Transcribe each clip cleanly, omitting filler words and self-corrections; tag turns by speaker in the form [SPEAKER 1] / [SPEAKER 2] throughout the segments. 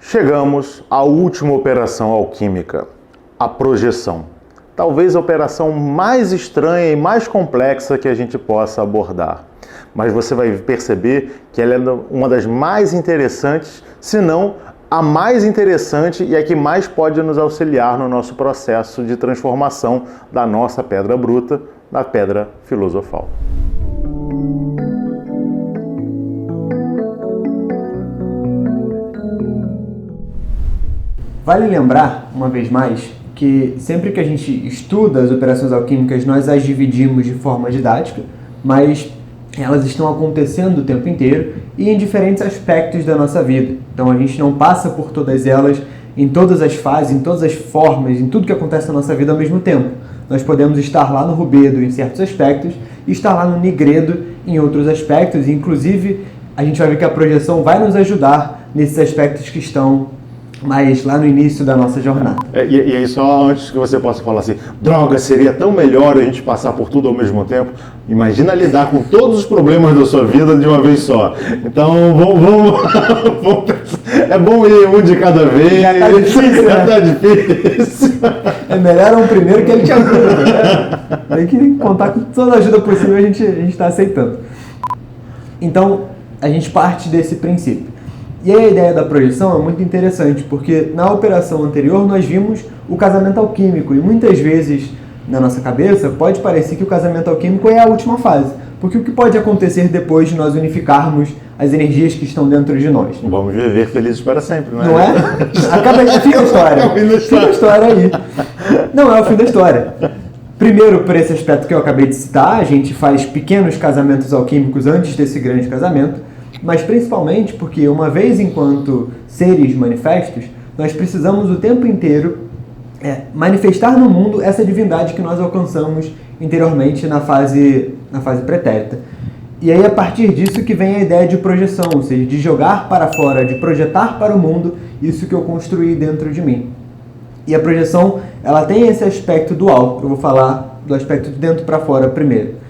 [SPEAKER 1] Chegamos à última operação alquímica, a projeção. Talvez a operação mais estranha e mais complexa que a gente possa abordar. Mas você vai perceber que ela é uma das mais interessantes, se não a mais interessante e a que mais pode nos auxiliar no nosso processo de transformação da nossa pedra bruta na pedra filosofal.
[SPEAKER 2] Vale lembrar, uma vez mais, que sempre que a gente estuda as operações alquímicas, nós as dividimos de forma didática, mas elas estão acontecendo o tempo inteiro e em diferentes aspectos da nossa vida. Então a gente não passa por todas elas, em todas as fases, em todas as formas, em tudo que acontece na nossa vida ao mesmo tempo. Nós podemos estar lá no rubedo em certos aspectos e estar lá no nigredo em outros aspectos, e inclusive a gente vai ver que a projeção vai nos ajudar nesses aspectos que estão mais lá no início da nossa jornada.
[SPEAKER 1] E aí, só antes que você possa falar assim, droga, seria tão melhor a gente passar por tudo ao mesmo tempo. Imagina lidar com todos os problemas da sua vida de uma vez só. Então, vamos é bom ir um de cada vez.
[SPEAKER 2] Já tá difícil, né?
[SPEAKER 1] Já tá difícil.
[SPEAKER 2] É melhor um primeiro que ele te ajuda, né? Tem que contar com toda a ajuda possível, a gente está aceitando. Então, a gente parte desse princípio. E aí a ideia da projeção é muito interessante, porque na operação anterior nós vimos o casamento alquímico, e muitas vezes na nossa cabeça pode parecer que o casamento alquímico é a última fase, porque o que pode acontecer depois de nós unificarmos as energias que estão dentro de nós?
[SPEAKER 1] Vamos viver felizes para sempre, não é?
[SPEAKER 2] Não é? Acaba de fim da história.
[SPEAKER 1] É o fim da história.
[SPEAKER 2] Fim da história aí. Não é o fim da história. Primeiro, por esse aspecto que eu acabei de citar, a gente faz pequenos casamentos alquímicos antes desse grande casamento, mas principalmente porque, uma vez enquanto seres manifestos, nós precisamos o tempo inteiro manifestar no mundo essa divindade que nós alcançamos interiormente na fase pretérita. E aí, a partir disso que vem a ideia de projeção, ou seja, de jogar para fora, de projetar para o mundo isso que eu construí dentro de mim. E a projeção, ela tem esse aspecto dual. Eu vou falar do aspecto de dentro para fora primeiro.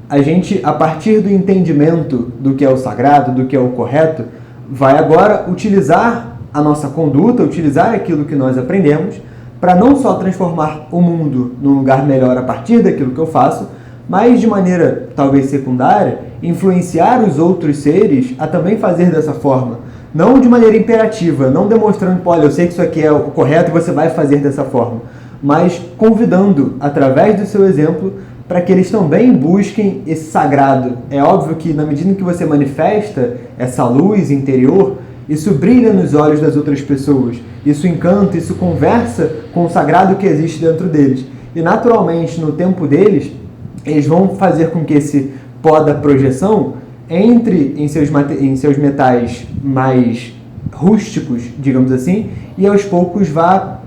[SPEAKER 2] A gente, a partir do entendimento do que é o sagrado, do que é o correto, vai agora utilizar a nossa conduta, utilizar aquilo que nós aprendemos, para não só transformar o mundo num lugar melhor a partir daquilo que eu faço, mas de maneira talvez secundária, influenciar os outros seres a também fazer dessa forma. Não de maneira imperativa, não demonstrando, olha, eu sei que isso aqui é o correto e você vai fazer dessa forma, mas convidando, através do seu exemplo, para que eles também busquem esse sagrado. É óbvio que, na medida em que você manifesta essa luz interior, isso brilha nos olhos das outras pessoas, isso encanta, isso conversa com o sagrado que existe dentro deles. E, naturalmente, no tempo deles, eles vão fazer com que esse pó da projeção entre em seus metais mais rústicos, digamos assim, e aos poucos vá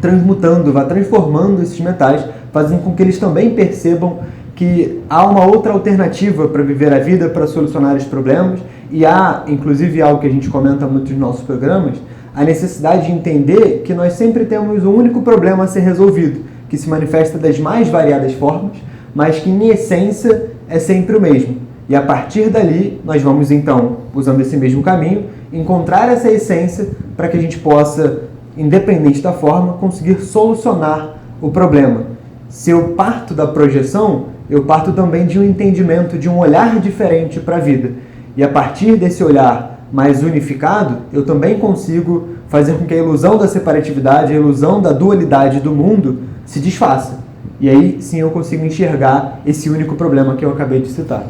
[SPEAKER 2] transmutando, vá transformando esses metais, fazendo com que eles também percebam que há uma outra alternativa para viver a vida, para solucionar os problemas, e há, inclusive, algo que a gente comenta muito nos nossos programas, a necessidade de entender que nós sempre temos um único problema a ser resolvido, que se manifesta das mais variadas formas, mas que, em essência, é sempre o mesmo. E a partir dali, nós vamos, então, usando esse mesmo caminho, encontrar essa essência para que a gente possa, independente da forma, conseguir solucionar o problema. Se eu parto da projeção, eu parto também de um entendimento, de um olhar diferente para a vida. E a partir desse olhar mais unificado, eu também consigo fazer com que a ilusão da separatividade, a ilusão da dualidade do mundo se desfaça. E aí sim eu consigo enxergar esse único problema que eu acabei de citar.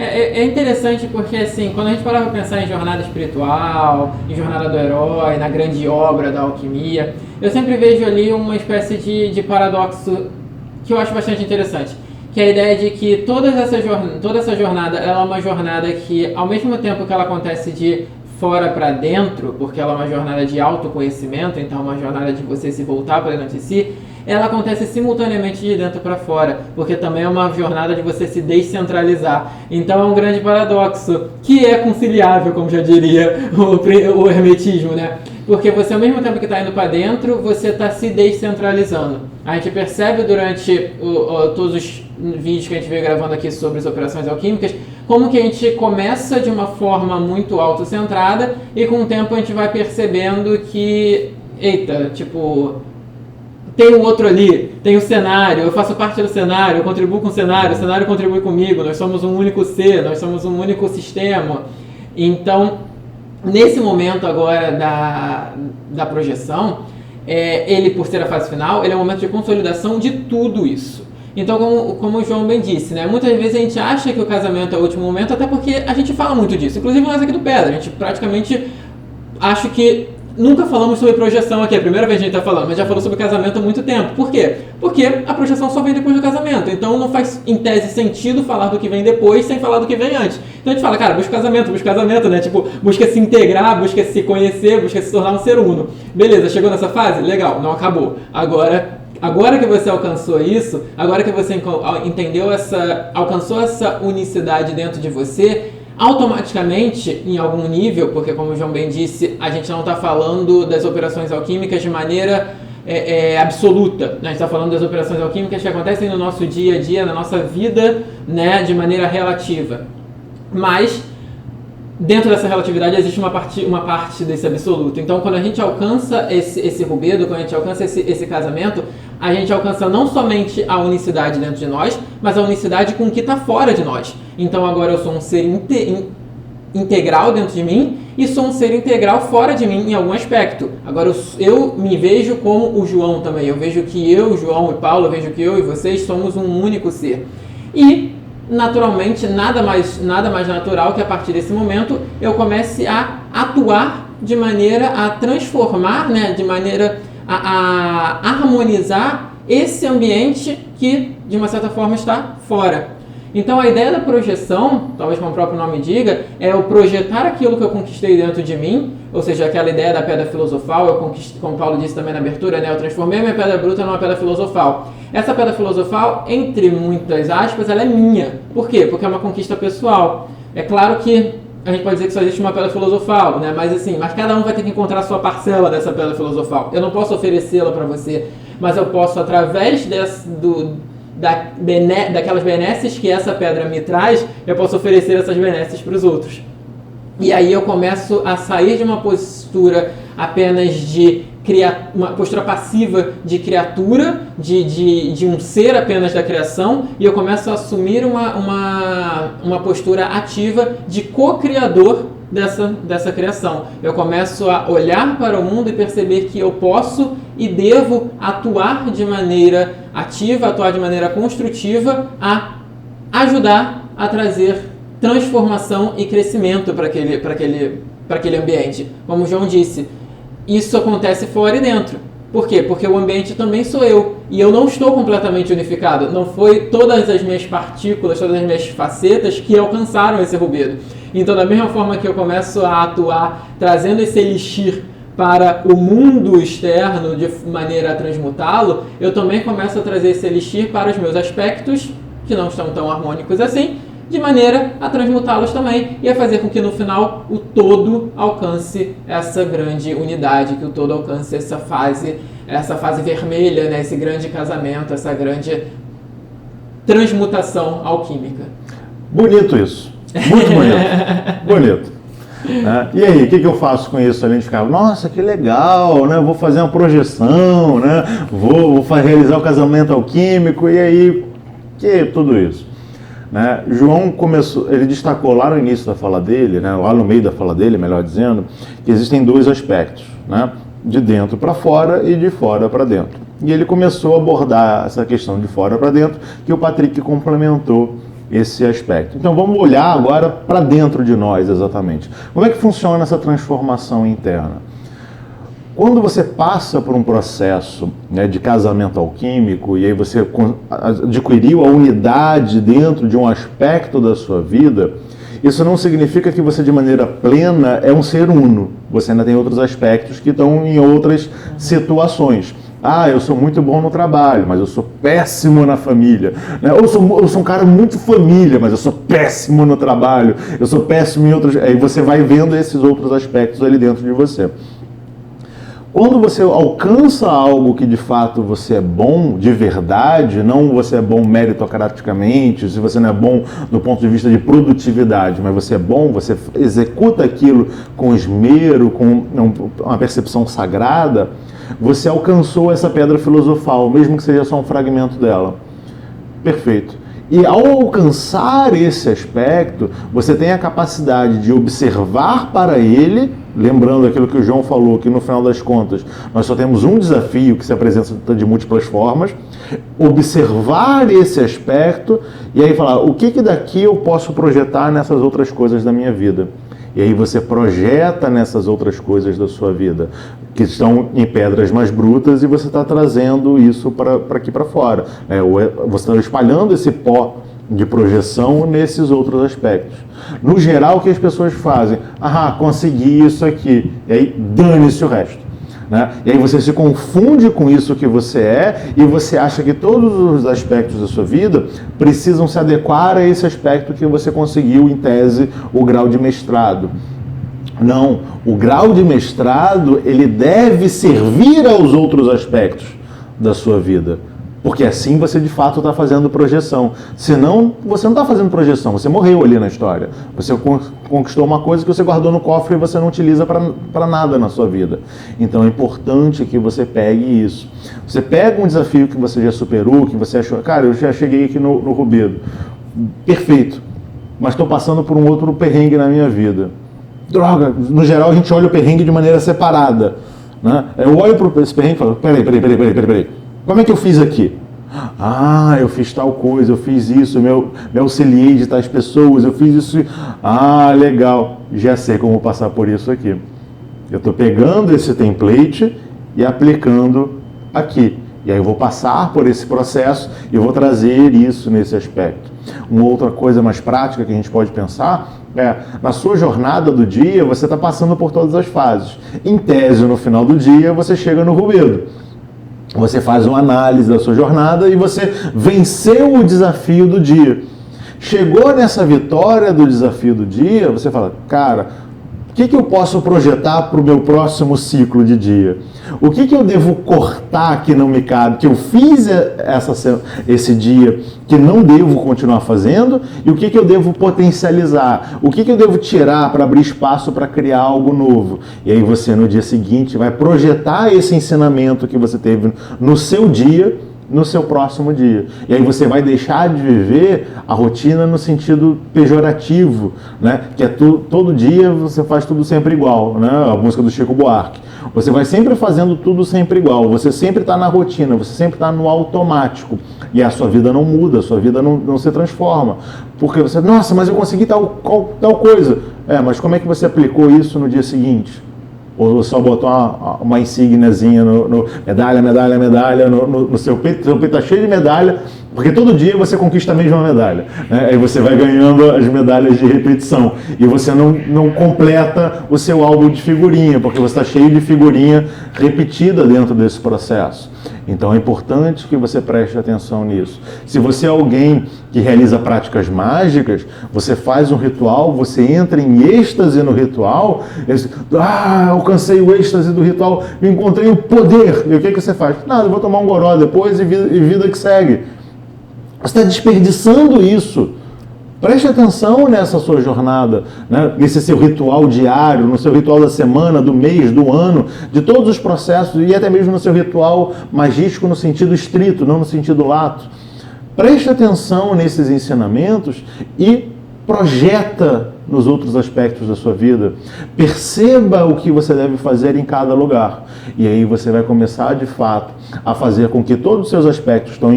[SPEAKER 3] É interessante porque, assim, quando a gente parava para pensar em jornada espiritual, em jornada do herói, na grande obra da alquimia, eu sempre vejo ali uma espécie de paradoxo que eu acho bastante interessante, que é a ideia de que toda essa jornada ela é uma jornada que, ao mesmo tempo que ela acontece de fora para dentro, porque ela é uma jornada de autoconhecimento, então é uma jornada de você se voltar para dentro de si, ela acontece simultaneamente de dentro para fora, porque também é uma jornada de você se descentralizar. Então é um grande paradoxo, que é conciliável, como já diria o hermetismo, né? Porque você, ao mesmo tempo que está indo para dentro, você está se descentralizando. A gente percebe durante todos os vídeos que a gente veio gravando aqui sobre as operações alquímicas, como que a gente começa de uma forma muito autocentrada e com o tempo a gente vai percebendo que, eita, tipo, tem o outro ali, tem o cenário, eu faço parte do cenário, eu contribuo com o cenário contribui comigo, nós somos um único ser, nós somos um único sistema. Então, nesse momento agora da projeção, ele, por ser a fase final, ele é um momento de consolidação de tudo isso. Então, como o João bem disse, né, muitas vezes a gente acha que o casamento é o último momento, até porque a gente fala muito disso. Inclusive nós aqui do Pedra, a gente praticamente acho que nunca falamos sobre projeção aqui, é a primeira vez que a gente está falando, mas já falou sobre casamento há muito tempo. Por quê? Porque a projeção só vem depois do casamento, então não faz, em tese, sentido falar do que vem depois sem falar do que vem antes. Então a gente fala, cara, busca casamento, né? Tipo, busca se integrar, busca se conhecer, busca se tornar um ser uno. Beleza, chegou nessa fase? Legal, não acabou. Agora que você alcançou isso, agora que você entendeu alcançou essa unicidade dentro de você, automaticamente, em algum nível, porque como o João bem disse, a gente não está falando das operações alquímicas de maneira absoluta, né? A gente está falando das operações alquímicas que acontecem no nosso dia a dia, na nossa vida, né, de maneira relativa. Mas, dentro dessa relatividade, existe uma parte desse absoluto. Então, quando a gente alcança esse rubedo, quando a gente alcança esse casamento, a gente alcança não somente a unicidade dentro de nós, mas a unicidade com o que está fora de nós. Então, agora eu sou um ser integral dentro de mim e sou um ser integral fora de mim em algum aspecto. Agora, eu me vejo como o João também. Eu vejo que eu, João e Paulo, eu vejo que eu e vocês somos um único ser. E, naturalmente, nada mais natural que a partir desse momento eu comece a atuar de maneira a transformar, né, de maneira a harmonizar esse ambiente que, de uma certa forma, está fora. Então, a ideia da projeção, talvez como o próprio nome diga, é eu projetar aquilo que eu conquistei dentro de mim, ou seja, aquela ideia da pedra filosofal, eu conquistei, como Paulo disse também na abertura, né, eu transformei a minha pedra bruta numa pedra filosofal. Essa pedra filosofal, entre muitas aspas, ela é minha. Por quê? Porque é uma conquista pessoal. É claro que a gente pode dizer que só existe uma pedra filosofal, né? Mas cada um vai ter que encontrar a sua parcela dessa pedra filosofal. Eu não posso oferecê-la para você, mas eu posso, através daquelas benesses que essa pedra me traz, eu posso oferecer essas benesses para os outros. E aí eu começo a sair de uma postura apenas uma postura passiva de criatura, de um ser apenas da criação, e eu começo a assumir uma postura ativa de co-criador dessa criação. Eu começo a olhar para o mundo e perceber que eu posso e devo atuar de maneira ativa, atuar de maneira construtiva, a ajudar a trazer transformação e crescimento para aquele ambiente. Como o João disse, isso acontece fora e dentro. Por quê? Porque o ambiente também sou eu. E eu não estou completamente unificado. Não foi todas as minhas partículas, todas as minhas facetas que alcançaram esse rubedo. Então, da mesma forma que eu começo a atuar trazendo esse elixir para o mundo externo de maneira a transmutá-lo, eu também começo a trazer esse elixir para os meus aspectos, que não estão tão harmônicos assim, de maneira a transmutá-los também e a fazer com que no final o todo alcance essa grande unidade, que o todo alcance essa fase vermelha, né? Esse grande casamento, essa grande transmutação alquímica.
[SPEAKER 1] Bonito isso, muito bonito, bonito. E aí, o que eu faço com isso? A gente ficava, nossa, que legal, né? Vou fazer uma projeção, né? Vou realizar o casamento alquímico, e aí, que tudo isso? Né? João ele destacou lá no início da fala dele, né? Lá no meio da fala dele, melhor dizendo, que existem dois aspectos, né? De dentro para fora e de fora para dentro. E ele começou a abordar essa questão de fora para dentro, que o Patrick complementou esse aspecto. Então vamos olhar agora para dentro de nós exatamente. Como é que funciona essa transformação interna? Quando você passa por um processo, né, de casamento alquímico e aí você adquiriu a unidade dentro de um aspecto da sua vida, isso não significa que você de maneira plena é um ser uno. Você ainda tem outros aspectos que estão em outras situações. Eu sou muito bom no trabalho, mas eu sou péssimo na família. Eu sou um cara muito família, mas eu sou péssimo no trabalho. Eu sou péssimo em outros... Aí você vai vendo esses outros aspectos ali dentro de você. Quando você alcança algo que de fato você é bom, de verdade, não você é bom meritocraticamente, se você não é bom do ponto de vista de produtividade, mas você é bom, você executa aquilo com esmero, com uma percepção sagrada, você alcançou essa pedra filosofal, mesmo que seja só um fragmento dela. Perfeito. E ao alcançar esse aspecto, você tem a capacidade de observar para ele, lembrando aquilo que o João falou, que no final das contas nós só temos um desafio que se apresenta de múltiplas formas, observar esse aspecto e aí falar, o que daqui eu posso projetar nessas outras coisas da minha vida? E aí você projeta nessas outras coisas da sua vida, que estão em pedras mais brutas, e você está trazendo isso para aqui para fora. Você está espalhando esse pó de projeção nesses outros aspectos. No geral, o que as pessoas fazem? Consegui isso aqui. E aí, dane-se o resto. Né? E aí você se confunde com isso que você é e você acha que todos os aspectos da sua vida precisam se adequar a esse aspecto que você conseguiu, em tese, o grau de mestrado. Não, o grau de mestrado ele deve servir aos outros aspectos da sua vida. Porque assim você de fato está fazendo projeção. Senão, você não está fazendo projeção, você morreu ali na história. Você conquistou uma coisa que você guardou no cofre e você não utiliza para nada na sua vida. Então é importante que você pegue isso. Você pega um desafio que você já superou, que você achou, cara, eu já cheguei aqui no Rubedo. Perfeito, mas estou passando por um outro perrengue na minha vida. Droga, no geral a gente olha o perrengue de maneira separada. Né? Eu olho para esse perrengue e falo, peraí. Como é que eu fiz aqui? Eu fiz tal coisa, eu fiz isso, me auxiliei de tais pessoas, eu fiz isso. Legal, já sei como passar por isso aqui. Eu estou pegando esse template e aplicando aqui. E aí eu vou passar por esse processo e vou trazer isso nesse aspecto. Uma outra coisa mais prática que a gente pode pensar é, na sua jornada do dia, você está passando por todas as fases. Em tese, no final do dia, você chega no Rubedo. Você faz uma análise da sua jornada e você venceu o desafio do dia. Chegou nessa vitória do desafio do dia, você fala, cara, o que eu posso projetar para o meu próximo ciclo de dia? O que eu devo cortar que não me cabe, que eu fiz esse dia que não devo continuar fazendo? E o que eu devo potencializar? O que eu devo tirar para abrir espaço para criar algo novo? E aí você, no dia seguinte, vai projetar esse ensinamento que você teve no seu dia, no seu próximo dia. E aí você vai deixar de viver a rotina no sentido pejorativo, né? Que é todo dia você faz tudo sempre igual, né? A música do Chico Buarque. Você vai sempre fazendo tudo sempre igual, você sempre está na rotina, você sempre está no automático. E a sua vida não muda, a sua vida não se transforma. Porque você, nossa, mas eu consegui tal coisa. Mas como é que você aplicou isso no dia seguinte? Ou só botou uma insígniazinha no medalha no seu peito está cheio de medalha, porque todo dia você conquista a mesma medalha, né? Aí você vai ganhando as medalhas de repetição e você não completa o seu álbum de figurinha, porque você está cheio de figurinha repetida dentro desse processo. Então é importante que você preste atenção nisso. Se você é alguém que realiza práticas mágicas, você faz um ritual, você entra em êxtase no ritual, alcancei o êxtase do ritual, encontrei o poder. E o que você faz? Nada, eu vou tomar um goró depois e vida que segue. Você está desperdiçando isso. Preste atenção nessa sua jornada, né? Nesse seu ritual diário, no seu ritual da semana, do mês, do ano, de todos os processos e até mesmo no seu ritual magístico no sentido estrito, não no sentido lato. Preste atenção nesses ensinamentos e projeta nos outros aspectos da sua vida. Perceba o que você deve fazer em cada lugar. E aí você vai começar, de fato, a fazer com que todos os seus aspectos estão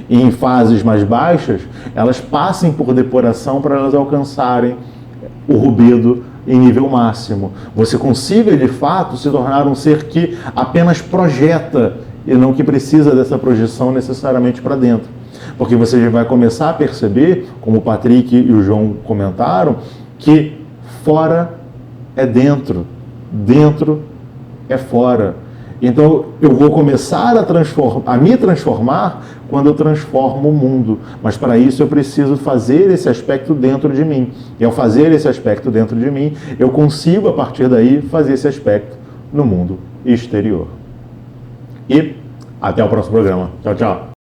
[SPEAKER 1] em fases mais baixas, elas passem por depuração para elas alcançarem o rubedo em nível máximo. Você consiga, de fato, se tornar um ser que apenas projeta e não que precisa dessa projeção necessariamente para dentro. Porque você já vai começar a perceber, como o Patrick e o João comentaram, que fora é dentro, dentro é fora. Então eu vou começar a me transformar quando eu transformo o mundo. Mas para isso eu preciso fazer esse aspecto dentro de mim. E ao fazer esse aspecto dentro de mim, eu consigo a partir daí fazer esse aspecto no mundo exterior. E até o próximo programa. Tchau, tchau.